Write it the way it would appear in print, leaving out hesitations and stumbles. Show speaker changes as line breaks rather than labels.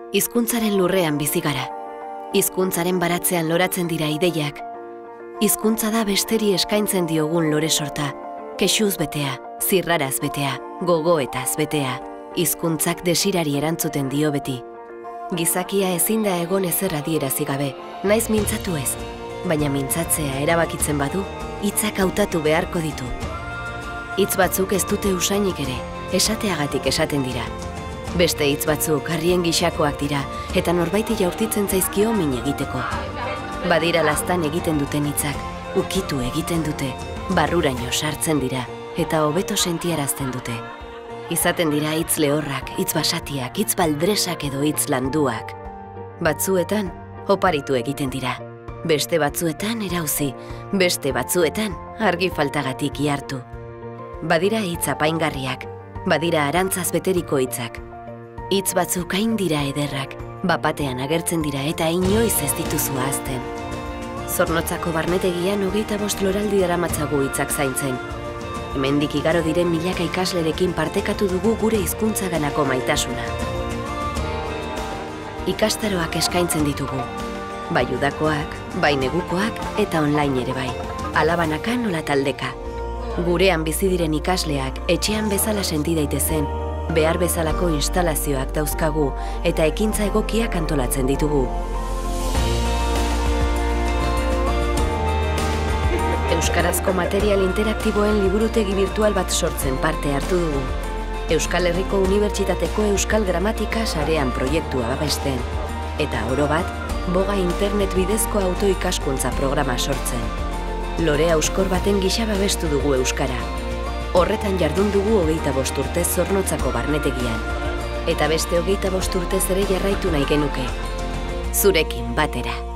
Hizkuntzaren lurrean bizi gara. Hizkuntzaren baratzean loratzen dira ideiak. Hizkuntza da besteri eskaintzen diogun lore sorta. Kexuz betea, zirraraz betea, gogoetaz betea. Hizkuntzak desirari erantzuten dio beti. Gizakia ezin da egon ezer adierazi gabe, naiz mintzatu ez. Baina mintzatzea erabakitzen badu, hitzak hautatu beharko ditu. Hitz batzuk ez dute usainik ere, esateagatik esaten dira. Beste hitz batzuk harrien gixakoak dira, eta norbaiti jaurtitzen zaizkio min egiteko. Badira laztan egiten duten hitzak, ukitu egiten dute, barruraino sartzen dira, eta hobeto sentiarazten dute. Izaten dira hitz lehorrak, hitz basatiak, hitz baldresak edo hitz landuak. Batzuetan, oparitu egiten dira. Beste batzuetan erauzi, beste batzuetan argi faltagatik ihartu. Badira hitz apaingarriak, badira arantzaz beteriko hitzak. Hitz batzuk hain dira ederrak, bapatean agertzen dira eta inoiz ez dituzu ahazten. Zornotzako barnetegian 25 loraldi daramatzagu hitzak zaintzen. Hemendik igaro diren milaka ikaslerekin partekatu dugu gure hizkuntzaganako maitasuna. Ikastaroak eskaintzen ditugu. Bai udakoak, bai negukoak eta online ere bai. Alabanaka nola taldeka. Gurean bizi diren ikasleak etxean bezala senti daitezen, behar bezalako instalazioak dauzkagu eta ekintza egokiak antolatzen ditugu. Euskarazko material interaktiboen liburutegi virtual bat sortzen parte hartu dugu. Euskal Herriko Unibertsitateko Euskal Gramatika sarean proiektua babesten. Eta oro bat, boga internet bidezko autoikaskuntza programa sortzen. Lore hauskor baten gisa babestu dugu euskara. Horretan jardun dugu 25 urtez Zornotzako barnetegian. Eta beste 25 urtez ere jarraitu nahi genuke. Zurekin batera.